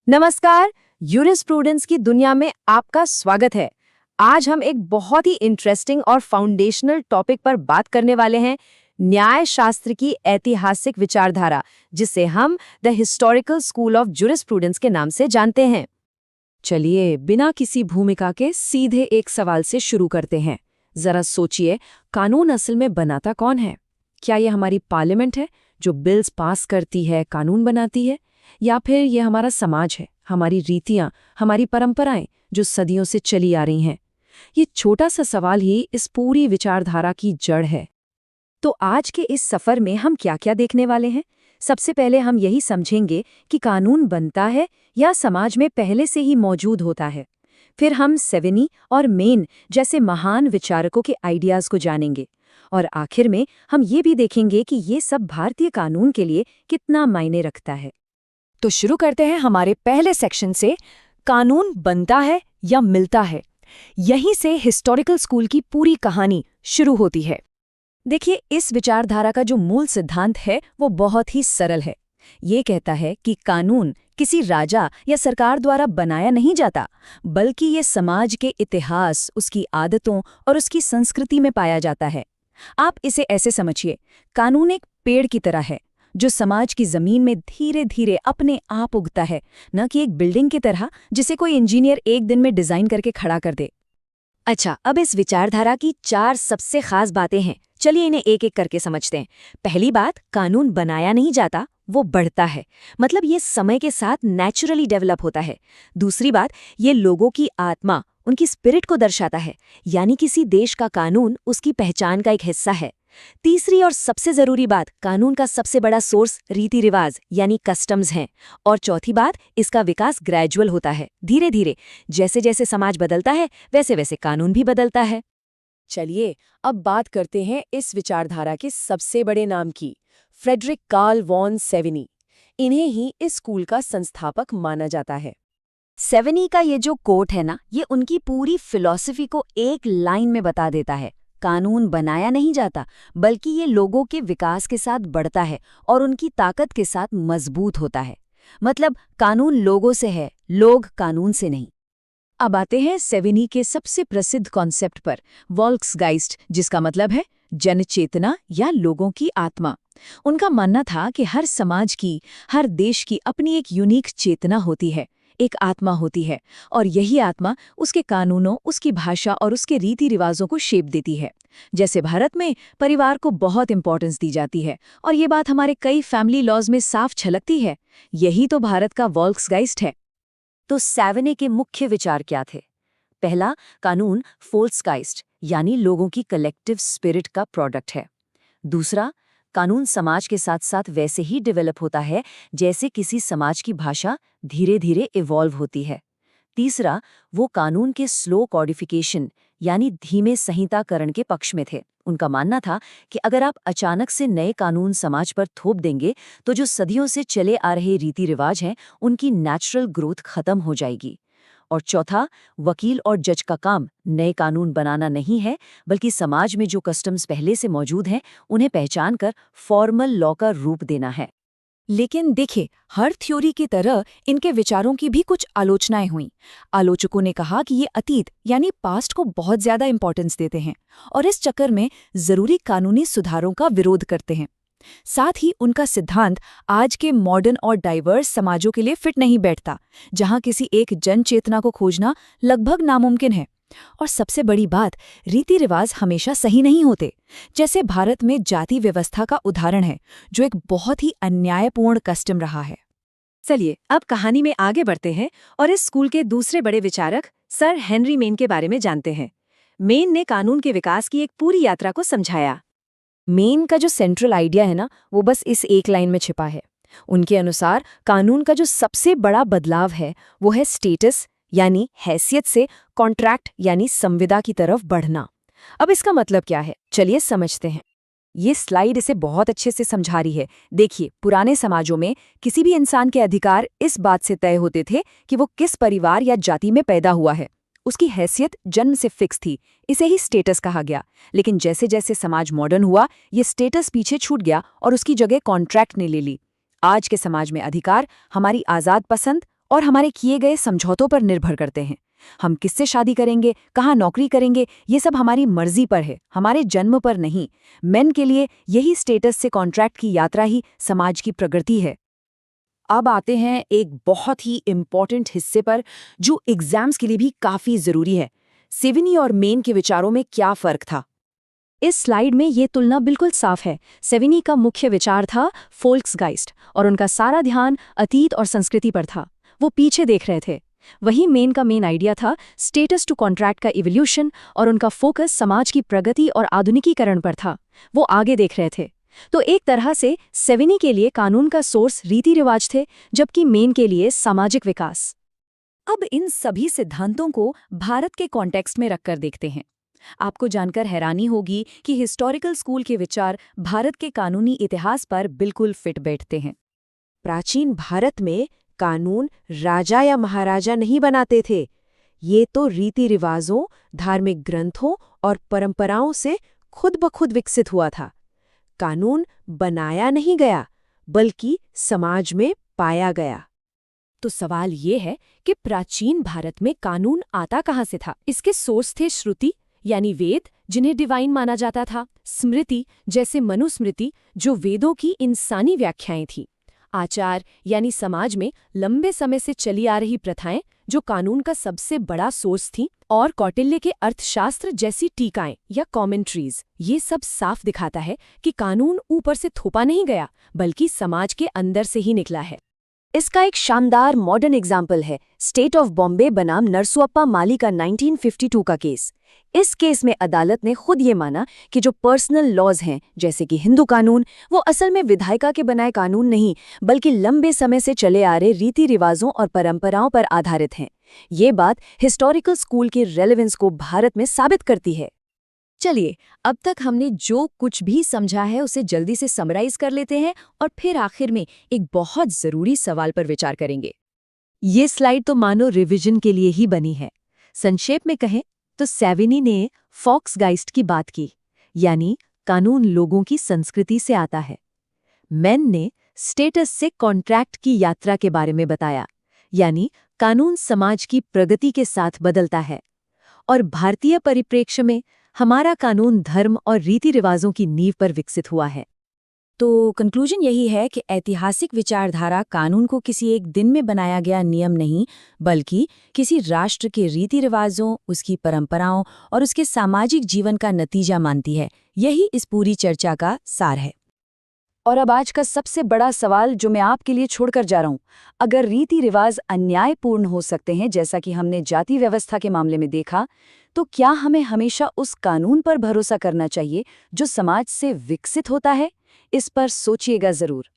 नमस्कार। यूरिस्प्रूडेंस की दुनिया में आपका स्वागत है। आज हम एक बहुत ही इंटरेस्टिंग और फाउंडेशनल टॉपिक पर बात करने वाले हैं, न्याय शास्त्र की ऐतिहासिक विचारधारा, जिसे हम the historical school of jurisprudence के नाम से जानते हैं। चलिए, बिना किसी भूमिका के सीधे एक सवाल से शुरू करते हैं। जरा सोचिए, कानून असल में बनाता कौन है? क्या ये हमारी पार्लियामेंट है जो बिल्स पास करती है, कानून बनाती है, या फिर ये हमारा समाज है, हमारी रीतियां, हमारी परंपराएं जो सदियों से चली आ रही हैं? ये छोटा सा सवाल ही इस पूरी विचारधारा की जड़ है। तो आज के इस सफर में हम क्या-क्या देखने वाले हैं? सबसे पहले हम यही समझेंगे कि कानून बनता है या समाज में पहले से ही मौजूद होता है। फिर हम सेवेनी और मेन जैसे महान विचारकों के आइडियाज को जानेंगे। और आखिर में हम ये भी देखेंगे कि ये सब भारतीय कानून के लिए कितना मायने रखता है। तो शुरू करते हैं हमारे पहले सेक्शन से, कानून बनता है या मिलता है। यहीं से हिस्टोरिकल स्कूल की पूरी कहानी शुरू होती है। देखिए, इस विचारधारा का जो मूल सिद्धांत है वो बहुत ही सरल है। ये कहता है कि कानून किसी राजा या सरकार द्वारा बनाया नहीं जाता, बल्कि ये समाज के इतिहास, उसकी आदतों और उसकी संस्कृति में पाया जाता है। आप इसे ऐसे समझिए, कानून एक पेड़ की तरह है जो समाज की जमीन में धीरे धीरे अपने आप उगता है, न कि एक बिल्डिंग की तरह जिसे कोई इंजीनियर एक दिन में डिजाइन करके खड़ा कर दे। अच्छा, अब इस विचारधारा की 4 सबसे खास बातें हैं। चलिए इन्हें एक एक करके समझते हैं। पहली बात, कानून बनाया नहीं जाता, वो बढ़ता है। मतलब ये समय के साथ नेचुरली डेवलप होता है। दूसरी बात, ये लोगों की आत्मा, उनकी स्पिरिट को दर्शाता है, यानी किसी देश का कानून उसकी पहचान का एक हिस्सा है। तीसरी और सबसे जरूरी बात, कानून का सबसे बड़ा सोर्स रीति रिवाज यानी कस्टम्स हैं। और चौथी बात, इसका विकास ग्रेजुअल होता है, धीरे धीरे। जैसे जैसे समाज बदलता है वैसे वैसे कानून भी बदलता है। चलिए, अब बात करते हैं इस विचारधारा के सबसे बड़े नाम की, फ्रेडरिक कार्ल वॉन सेवेनी। इन्हें ही इस स्कूल का संस्थापक माना जाता है। सेवेनी का ये जो कोट है ना, ये उनकी पूरी फिलॉसफी को एक लाइन में बता देता है। कानून बनाया नहीं जाता, बल्कि ये लोगों के विकास के साथ बढ़ता है और उनकी ताकत के साथ मजबूत होता है। मतलब कानून लोगों से है, लोग कानून से नहीं। अब आते हैं सेवेनी के सबसे प्रसिद्ध कॉन्सेप्ट पर, वॉल्क्सगाइस्ट, जिसका मतलब है जनचेतना या लोगों की आत्मा। उनका मानना था कि हर समाज की, हर देश की अपनी एक यूनिक चेतना होती है, एक आत्मा होती है, और यही आत्मा उसके कानूनों, उसकी भाषा और उसके रीति रिवाजों को शेप देती है। जैसे भारत में परिवार को बहुत इंपॉर्टेंस दी जाती है, और ये बात हमारे कई फैमिली लॉज में साफ झलकती है। यही तो भारत का वॉल्क्सगाइस्ट है। तो सेवेनी के मुख्य विचार क्या थे? पहला, कानून फोल्क्सगाइस्ट यानी लोगों की कलेक्टिव स्पिरिट का प्रोडक्ट है। दूसरा, कानून समाज के साथ साथ वैसे ही डेवलप होता है जैसे किसी समाज की भाषा धीरे धीरे इवॉल्व होती है। तीसरा, वो कानून के स्लो कॉडिफिकेशन यानी धीमे संहिताकरण के पक्ष में थे। उनका मानना था कि अगर आप अचानक से नए कानून समाज पर थोप देंगे तो जो सदियों से चले आ रहे रीति रिवाज हैं, उनकी नेचुरल ग्रोथ खत्म हो जाएगी। और चौथा, वकील और जज का काम नए कानून बनाना नहीं है, बल्कि समाज में जो कस्टम्स पहले से मौजूद हैं उन्हें पहचान कर फॉर्मल लॉ का रूप देना है। लेकिन देखिए, हर थ्योरी की तरह इनके विचारों की भी कुछ आलोचनाएं हुईं। आलोचकों ने कहा कि ये अतीत यानी पास्ट को बहुत ज्यादा इंपॉर्टेंस देते हैं और इस चक्कर में जरूरी कानूनी सुधारों का विरोध करते हैं। साथ ही उनका सिद्धांत आज के मॉडर्न और डाइवर्स समाजों के लिए फिट नहीं बैठता, जहां किसी एक जन चेतना को खोजना लगभग नामुमकिन है। और सबसे बड़ी बात, रीति रिवाज हमेशा सही नहीं होते। जैसे भारत में जाति व्यवस्था का उदाहरण है, जो एक बहुत ही अन्यायपूर्ण कस्टम रहा है। चलिए, अब कहानी में आगे बढ़ते हैं और इस स्कूल के दूसरे बड़े विचारक सर हेनरी मेन के बारे में जानते हैं। मेन ने कानून के विकास की एक पूरी यात्रा को समझाया। मेन का जो सेंट्रल आइडिया है ना, वो बस इस एक लाइन में छिपा है। उनके अनुसार कानून का जो सबसे बड़ा बदलाव है वो है स्टेटस यानी हैसियत से कॉन्ट्रैक्ट यानी संविदा की तरफ बढ़ना। अब इसका मतलब क्या है, चलिए समझते हैं। ये स्लाइड इसे बहुत अच्छे से समझा रही है। देखिए, पुराने समाजों में किसी भी इंसान के अधिकार इस बात से तय होते थे कि वो किस परिवार या जाति में पैदा हुआ है। उसकी हैसियत जन्म से फिक्स थी, इसे ही स्टेटस कहा गया। लेकिन जैसे जैसे समाज मॉडर्न हुआ, ये स्टेटस पीछे छूट गया और उसकी जगह कॉन्ट्रैक्ट ने ले ली। आज के समाज में अधिकार हमारी आज़ाद पसंद और हमारे किए गए समझौतों पर निर्भर करते हैं। हम किससे शादी करेंगे, कहाँ नौकरी करेंगे, ये सब हमारी मर्जी पर है, हमारे जन्म पर नहीं। मेन के लिए यही स्टेटस से कॉन्ट्रैक्ट की यात्रा ही समाज की प्रगति है। अब आते हैं एक बहुत ही इम्पॉर्टेंट हिस्से पर जो एग्जाम्स के लिए भी काफी जरूरी है। सेविनी और मेन के विचारों में क्या फर्क था? इस स्लाइड में ये तुलना बिल्कुल साफ है। सेविनी का मुख्य विचार था फोल्क्सगाइस्ट और उनका सारा ध्यान अतीत और संस्कृति पर था। वो पीछे देख रहे थे। वहीं मेन का मेन आइडिया था स्टेटस टू कॉन्ट्रैक्ट का इवोल्यूशन और उनका फोकस समाज की प्रगति और आधुनिकीकरण पर था। वो आगे देख रहे थे। तो एक तरह से सेविनी के लिए कानून का सोर्स रीति रिवाज थे, जबकि मेन के लिए सामाजिक विकास। अब इन सभी सिद्धांतों को भारत के कॉन्टेक्स्ट में रखकर देखते हैं। आपको जानकर हैरानी होगी कि हिस्टोरिकल स्कूल के विचार भारत के कानूनी इतिहास पर बिल्कुल फिट बैठते हैं। प्राचीन भारत में कानून राजा या महाराजा नहीं बनाते थे। ये तो रीति रिवाजों, धार्मिक ग्रंथों और परंपराओं से खुद ब खुद विकसित हुआ था। कानून बनाया नहीं गया, बल्कि समाज में पाया गया। तो सवाल ये है कि प्राचीन भारत में कानून आता कहाँ से था? इसके सोर्स थे श्रुति यानी वेद, जिन्हें डिवाइन माना जाता था, स्मृति जैसे मनुस्मृति जो वेदों की इंसानी व्याख्याएं थी, आचार यानी समाज में लंबे समय से चली आ रही प्रथाएं जो कानून का सबसे बड़ा सोर्स थी, और कौटिल्य के अर्थशास्त्र जैसी टीकाएं या कॉमेंट्रीज। ये सब साफ दिखाता है कि कानून ऊपर से थोपा नहीं गया, बल्कि समाज के अंदर से ही निकला है। इसका एक शानदार मॉडर्न एग्जाम्पल है स्टेट ऑफ बॉम्बे बनाम नरसुअप्पा माली का 1952 का केस। इस केस में अदालत ने खुद ये माना कि जो पर्सनल लॉज हैं, जैसे कि हिंदू कानून, वो असल में विधायिका के बनाए कानून नहीं, बल्कि लंबे समय से चले आ रहे रीति रिवाजों और परंपराओं पर आधारित हैं। ये बात हिस्टोरिकल स्कूल के रेलेवेंस को भारत में साबित करती है। चलिए, अब तक हमने जो कुछ भी समझा है उसे जल्दी से समराइज कर लेते हैं और फिर आखिर में एक बहुत जरूरी सवाल पर विचार करेंगे। ये स्लाइड तो मानो रिवीजन के लिए ही बनी है। संक्षेप में कहें तो सेविनी ने फोल्क्सगाइस्ट की बात की, यानी कानून लोगों की संस्कृति से आता है। मेन ने स्टेटस से कॉन्ट्रैक्ट की यात्रा के बारे में बताया, यानी कानून समाज की प्रगति के साथ बदलता है। और भारतीय परिप्रेक्ष्य में हमारा कानून धर्म और रीति रिवाजों की नींव पर विकसित हुआ है। तो कंक्लूजन यही है कि ऐतिहासिक विचारधारा कानून को किसी एक दिन में बनाया गया नियम नहीं, बल्कि किसी राष्ट्र के रीति रिवाजों, उसकी परंपराओं और उसके सामाजिक जीवन का नतीजा मानती है। यही इस पूरी चर्चा का सार है। और अब आज का सबसे बड़ा सवाल जो मैं आपके लिए छोड़कर जा रहा हूं, अगर रीति रिवाज अन्यायपूर्ण हो सकते हैं, जैसा कि हमने जाति व्यवस्था के मामले में देखा, तो क्या हमें हमेशा उस कानून पर भरोसा करना चाहिए जो समाज से विकसित होता है? इस पर सोचिएगा जरूर।